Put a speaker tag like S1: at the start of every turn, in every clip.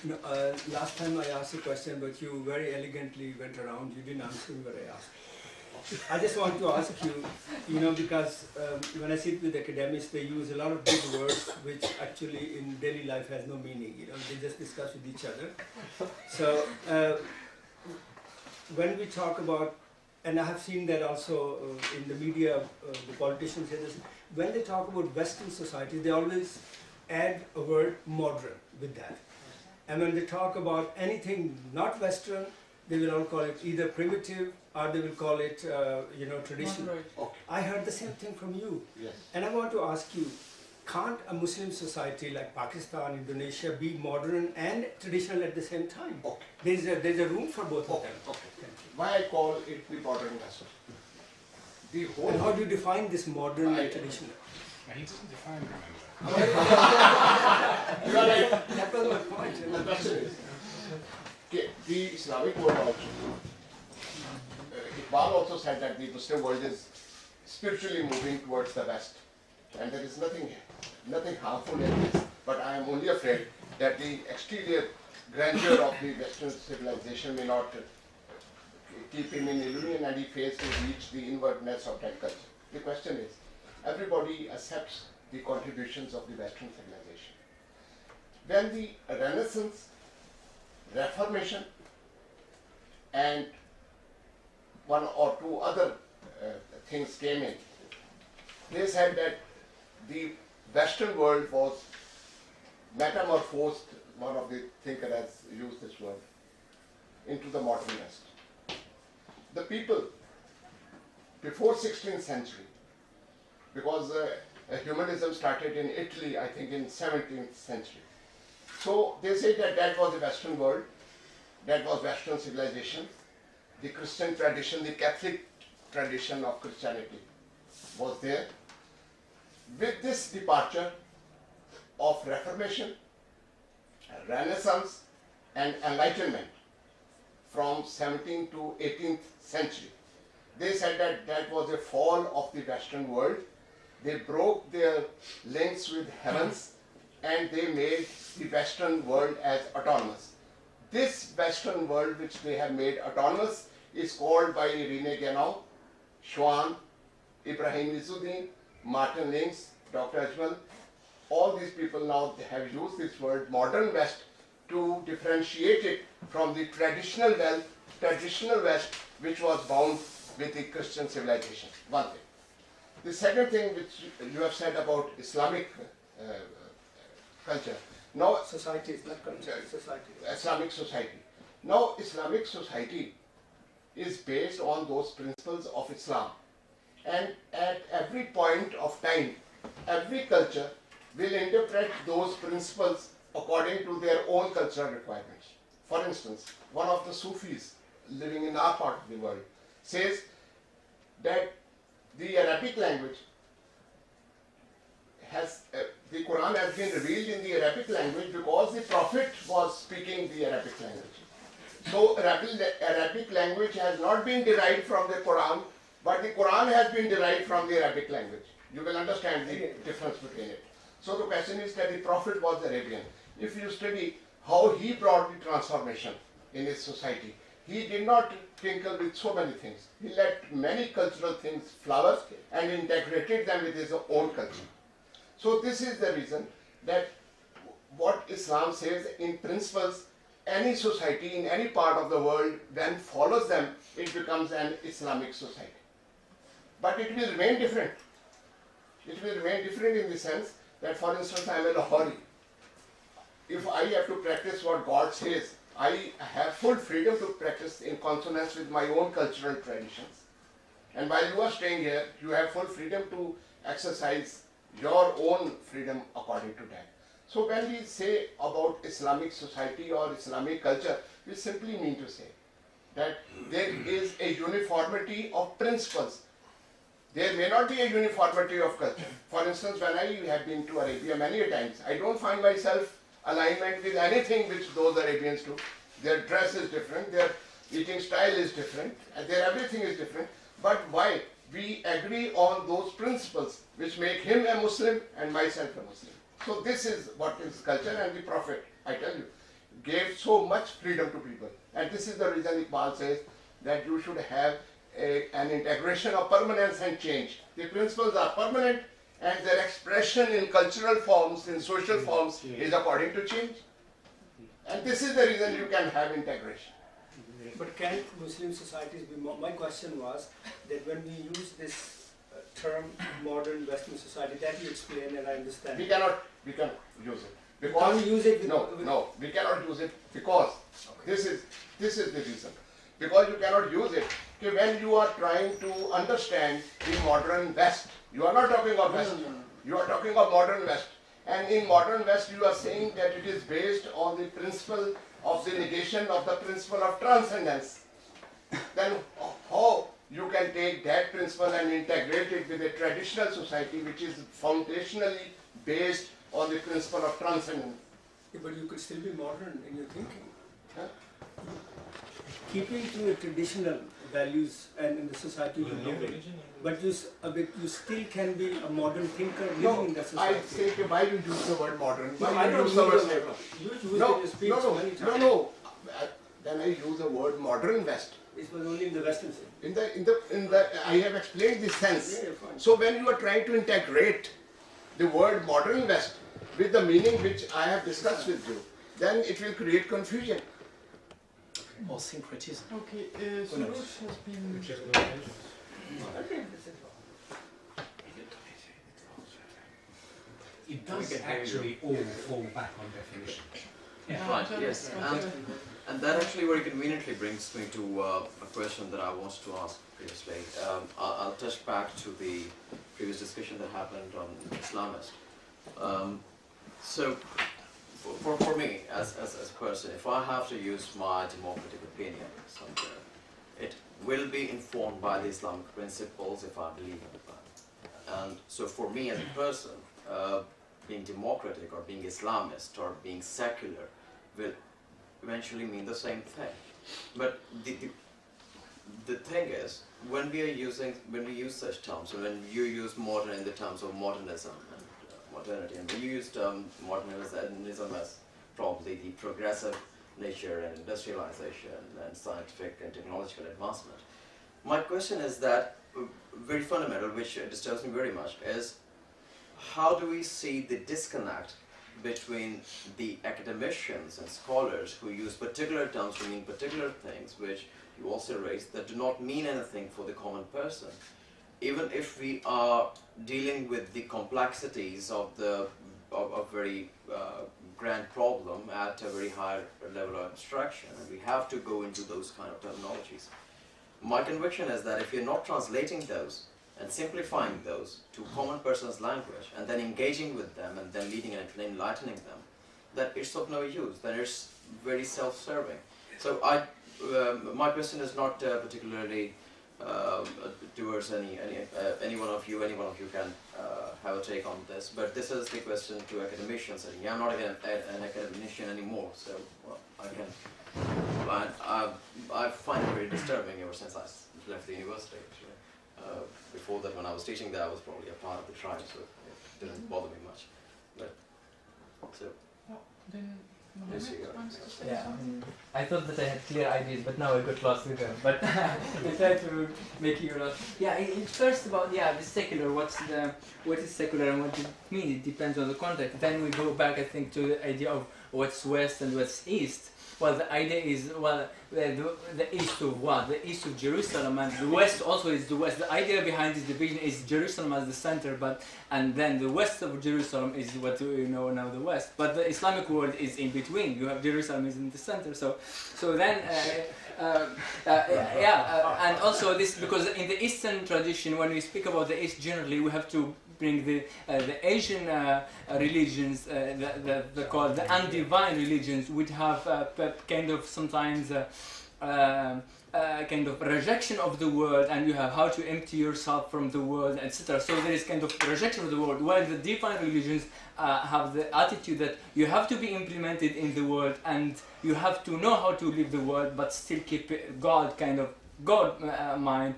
S1: No, last time I asked a question, but you very elegantly went around. You didn't answer me what I asked. I just want to ask you, because when I sit with academics, they use a lot of big words which actually in daily life has no meaning. They just discuss with each other. So when we talk about, and I have seen that also in the media, the politicians say this, when they talk about Western society, they always add a word modern with that. And when they talk about anything not Western, they will all call it either primitive or they will call it, traditional.
S2: Okay.
S1: I heard the same thing from you.
S2: Yes.
S1: And I want to ask you, can't a Muslim society like Pakistan, Indonesia be modern and traditional at the same time?
S2: Okay.
S1: There's a room for both of them.
S2: Okay. Why I call it the modern Western? The whole.
S1: And how do you define this modern and traditional?
S3: He doesn't define it, remember.
S2: You are right.
S1: That was my point.
S2: The question is, the Islamic world also, Iqbal also said that the Muslim world is spiritually moving towards the West. And there is nothing harmful in this. But I am only afraid that the exterior grandeur of the Western civilization may not keep him in illusion and he fails to reach the inwardness of that culture. The question is, everybody accepts the contributions of the Western civilization. When the Renaissance, Reformation, and one or two other things came in, they said that the Western world was metamorphosed, one of the thinkers has used this word, into the modern West. The people before 16th century, because humanism started in Italy, I think in 17th century. So they say that that was the Western world, that was Western civilization, the Christian tradition, the Catholic tradition of Christianity was there. With this departure of Reformation, Renaissance and Enlightenment from 17th to 18th century, they said that that was a fall of the Western world. They broke their links with heavens and they made the Western world as autonomous. This Western world which they have made autonomous is called by Rene Guénon, Schwann, Ibrahim Izzuddin, Martin Links, Dr. Ajmal. All these people now have used this word modern West to differentiate it from the traditional West which was bound with the Christian civilization. One thing. The second thing which you have said about Islamic culture. Now,
S1: Society is not culture, society.
S2: Islamic society. Now, Islamic society is based on those principles of Islam. And at every point of time, every culture will interpret those principles according to their own cultural requirements. For instance, one of the Sufis living in our part of the world says that the Arabic language has, the Quran has been revealed in the Arabic language because the Prophet was speaking the Arabic language. So Arabic language has not been derived from the Quran, but the Quran has been derived from the Arabic language. You will understand the difference between it. So the question is that the Prophet was Arabian. If you study how he brought the transformation in his society, he did not tinkle with so many things. He let many cultural things flower and integrated them with his own culture. So this is the reason that what Islam says in principles, any society in any part of the world then follows them, it becomes an Islamic society. But it will remain different. It will remain different in the sense that, for instance, I am a Lahori. If I have to practice what God says, I have full freedom to practice in consonance with my own cultural traditions. And while you are staying here, you have full freedom to exercise your own freedom according to that. So when we say about Islamic society or Islamic culture, we simply mean to say that there is a uniformity of principles. There may not be a uniformity of culture. For instance, when I have been to Arabia many times, I don't find myself alignment with anything which those Arabians do. Their dress is different, their eating style is different, and their everything is different. But why? We agree on those principles which make him a Muslim and myself a Muslim. So this is what is culture, and the Prophet, I tell you, gave so much freedom to people. And this is the reason Iqbal says that you should have an integration of permanence and change. The principles are permanent and their expression in cultural forms, in social forms, is according to change. And this is the reason you can have integration.
S1: But can Muslim societies be more? My question was that when we use this term modern Western society, that you explain and I understand.
S2: We cannot use it. Because
S1: Can we use it with,
S2: no, we cannot use it because this is the reason. Because you cannot use it. Okay, when you are trying to understand the modern West, you are not talking of West. You are talking of modern West. And in modern West, you are saying that it is based on the principle of the negation of the principle of transcendence. Then how you can take that principle and integrate it with a traditional society which is foundationally based on the principle of transcendence?
S1: Yeah, but you could still be modern in your thinking.
S2: Huh?
S1: Keeping to your traditional values and in the society you live in. But you still can be a modern thinker living in that society.
S2: I say, okay, why you use the word modern?
S1: No,
S2: Why
S1: I
S2: you
S1: don't
S2: use
S1: use
S2: the
S1: the
S2: word
S1: word. You use
S2: no,
S1: it in your speech many times.
S2: no. Then I use the word modern West.
S1: It was only in the Western sense.
S2: In the I have explained the sense.
S1: Yeah, fine.
S2: So when you are trying to integrate the word modern West with the meaning which I have discussed with you, then it will create confusion.
S4: Or syncretism.
S5: Okay, Surush has been...
S3: It does actually all fall back on definition.
S6: Right, yes. And that actually very conveniently brings me to a question that I wanted to ask previously. I'll touch back to the previous discussion that happened on Islamist. So, for me, as a person, if I have to use my democratic opinion somewhere, it will be informed by the Islamic principles if I believe in that. And so for me as a person, being democratic or being Islamist or being secular will eventually mean the same thing. But the thing is, when we use such terms, so when you use modern in the terms of modernism and modernity, and when you used modernism as probably the progressive nature and industrialization and scientific and technological advancement, my question is that very fundamental, which disturbs me very much, is how do we see the disconnect between the academicians and scholars who use particular terms to mean particular things, which you also raised, that do not mean anything for the common person, even if we are dealing with the complexities of a very grand problem at a very high level of abstraction, and we have to go into those kind of terminologies. My conviction is that if you're not translating those and simplifying those to common person's language and then engaging with them and then leading and enlightening them, then it's of no use, then it's very self-serving. So my question is not particularly towards any one of you can have a take on this, but this is the question to academicians. And I'm not an academician anymore, so well, I find it very disturbing ever since I left the university. Actually, before that, when I was teaching there, I was probably a part of the tribe, so it didn't bother me much. But so.
S5: Then
S6: Yes,
S5: Mohammed
S6: you are.
S5: wants to say
S7: Yeah,
S5: something.
S7: I thought that I had clear ideas, but now I got lost with them. But I tried to make you lost. Yeah, it's first about the secular. What is secular and what does it mean? It depends on the context. Then we go back, I think, to the idea of what's west and what's east. Well, the idea is the east of what? The east of Jerusalem, and the west also is the west. The idea behind this division is Jerusalem as the center, and then the west of Jerusalem is what we know now, the west. But the Islamic world is in between. You have Jerusalem is in the center. So then. And also this, because in the Eastern tradition, when we speak about the East generally, we have to bring the Asian religions, the called the undivine religions, would have kind of sometimes kind of rejection of the world, and you have how to empty yourself from the world, etc. So there is kind of rejection of the world, while the divine religions have the attitude that you have to be implemented in the world and you have to know how to live the world, but still keep God mind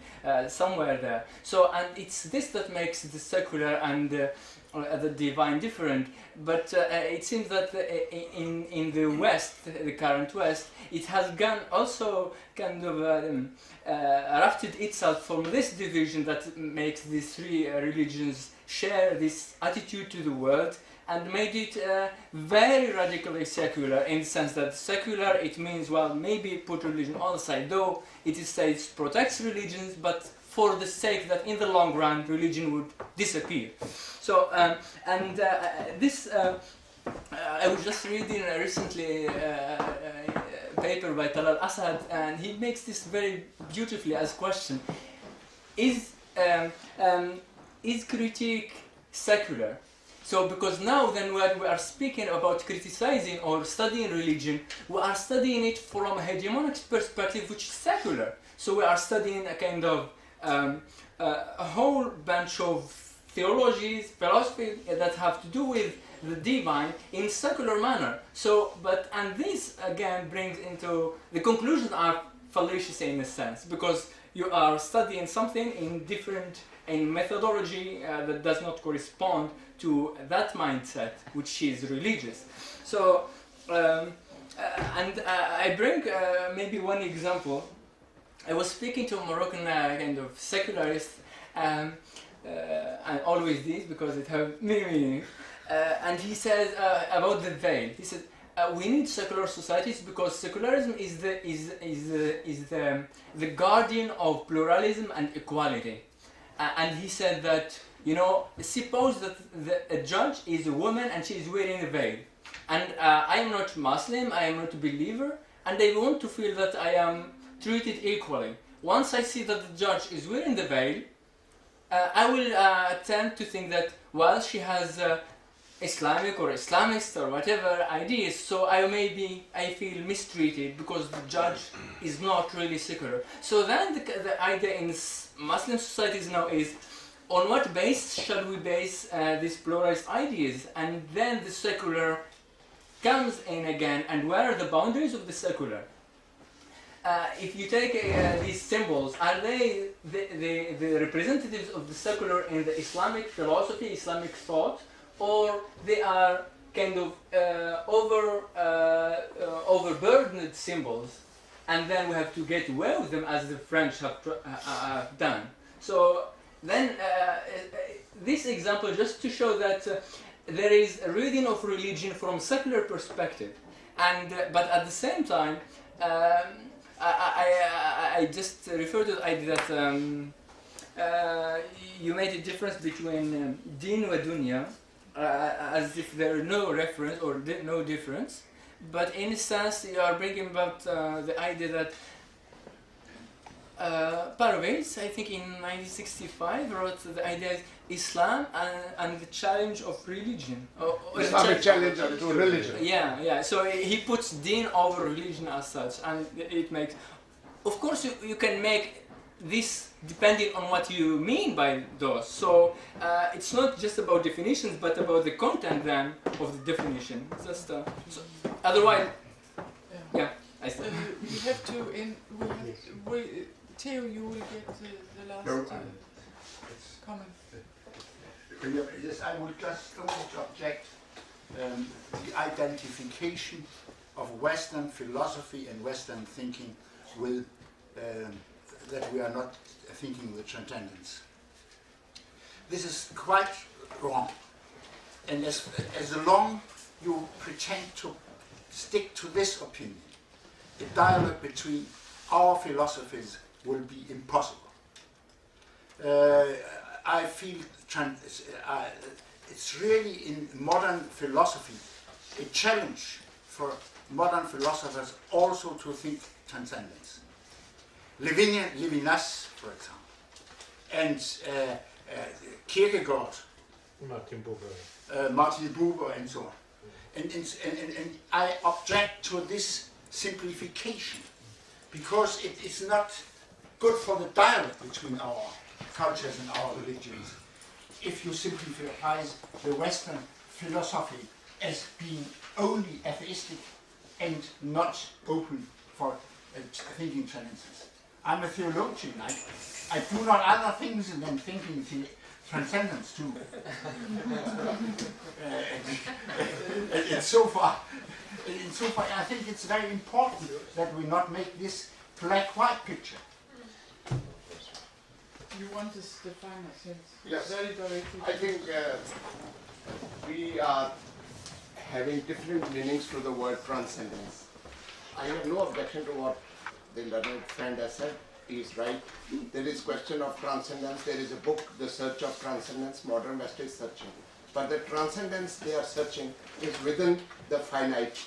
S7: somewhere there. So, and it's this that makes the secular and the divine different, but it seems that in the West, the current West, it has gone also kind of adapted itself from this division that makes these three religions share this attitude to the world, and made it very radically secular, in the sense that secular, it means, well, maybe put religion on the side, though it says protects religions, but for the sake that in the long run religion would disappear. So, this, I was just reading recently a paper by Talal Asad, and he makes this very beautifully as a question: is critique secular? So, because now then when we are speaking about criticizing or studying religion, we are studying it from a hegemonic perspective which is secular. So we are studying a kind of a whole bunch of theologies, philosophy that have to do with the divine in secular manner. So, and this again brings into the conclusions are fallacious in a sense, because you are studying something in methodology that does not correspond to that mindset, which is religious. So, I bring maybe one example. I was speaking to a Moroccan kind of secularist, and always this because it has many meanings. And he says about the veil. He said we need secular societies because secularism is the guardian of pluralism and equality. And he said that, you know, suppose that a judge is a woman and she is wearing a veil, and I am not Muslim, I am not a believer, and I want to feel that I am treated equally. Once I see that the judge is wearing the veil, I will tend to think that, well, she has Islamic or Islamist or whatever ideas, so I feel mistreated because the judge is not really secular. So then the idea in Muslim societies now is, on what base shall we base these pluralist ideas? And then the secular comes in again, and where are the boundaries of the secular? If you take these symbols, are they the representatives of the secular in the Islamic philosophy, Islamic thought, or they are kind of overburdened symbols, and then we have to get away with them as the French have done. So then this example just to show that there is a reading of religion from secular perspective, and but at the same time I just refer to the idea that you made a difference between din wa dunya, as if there are no reference or no difference, but in a sense you are bringing about the idea that Parvez, I think in 1965, wrote the idea of Islam and the challenge of religion.
S2: Islamic challenge to religion.
S7: Yeah. So he puts din over religion as such, and it makes. Of course, you can make this depending on what you mean by those. So it's not just about definitions, but about the content then of the definition. Just so otherwise, yeah. I see.
S5: We have to. Theo, you will get the last comment.
S8: Yes, I would just object the identification of Western philosophy and Western thinking with that we are not thinking with transcendence. This is quite wrong. And as long you pretend to stick to this opinion, the dialogue between our philosophies will be impossible. I feel it's really in modern philosophy a challenge for modern philosophers also to think transcendence. Levinas, for example, and Kierkegaard, Martin Buber, and so on. And I object to this simplification because it is not good for the dialogue between our cultures and our religions if you simplify the Western philosophy as being only atheistic and not open for thinking transcendence. I'm a theologian. I do not other things than thinking transcendence too. And so far, I think it's very important that we not make this black-white picture.
S5: You want to define it, yes.
S2: Yes.
S5: Very directly.
S2: I think we are having different meanings to the word transcendence. I have no objection to what the learned friend has said. He is right. There is question of transcendence. There is a book, The Search of Transcendence, Modern West is searching. But the transcendence they are searching is within the finite.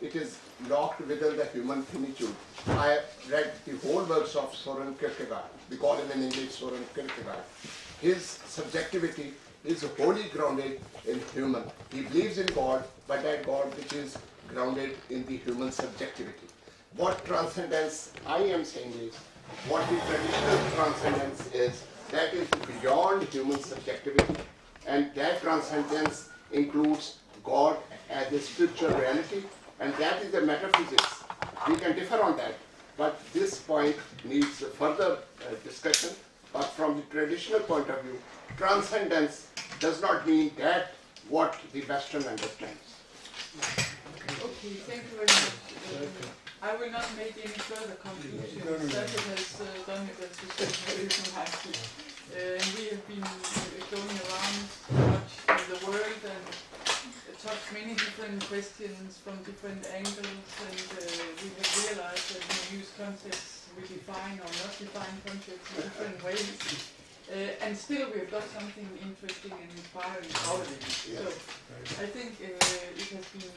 S2: It is locked within the human finitude. I have read the whole works of Soren Kierkegaard. We call him in English Soren Kierkegaard. His subjectivity is wholly grounded in human. He believes in God, but that God which is grounded in the human subjectivity. What transcendence I am saying is, what the traditional transcendence is, that is beyond human subjectivity, and that transcendence includes God as a spiritual reality, and that is the metaphysics. We can differ on that, but this point needs further discussion. But from the traditional point of view, transcendence does not mean that what the Western understands.
S5: Okay, thank you very much. I will not make any further conclusions. Sasha has done it as very nicely. We have been going around much in the world and touched many different questions from different angles, and we have realized that we use concepts, we define or not define concepts in different ways. And still we have got something interesting and inspiring out of it. So I think it has been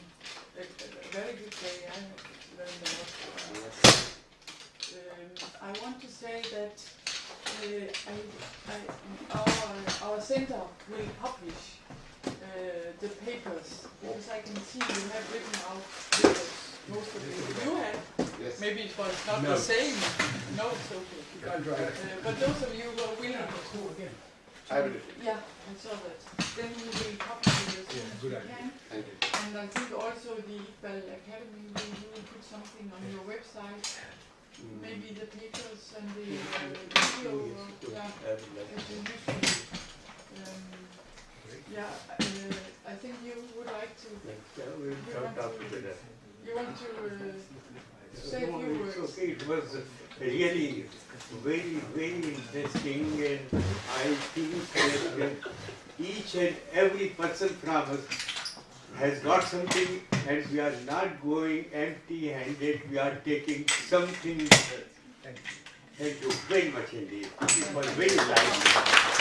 S5: a very good day. I have learned a lot. I want to say that our center will publish the papers, because I can see you have written out papers, most of you have.
S2: Yes.
S5: Maybe it was not the same. No, it's okay. But those of you who are willing to,
S2: I will.
S5: yeah, I saw that. Then we will publish it as soon as we can.
S2: Thank you.
S5: And I think also the Iqbal Academy will put something on your website. Maybe the papers and the video. I think you would like to. You want to say a few words.
S9: Okay, it was really very, very interesting, and I think that each and every person from us has got something, and we are not going empty-handed, we are taking something. Thank you very much indeed. It was very lively.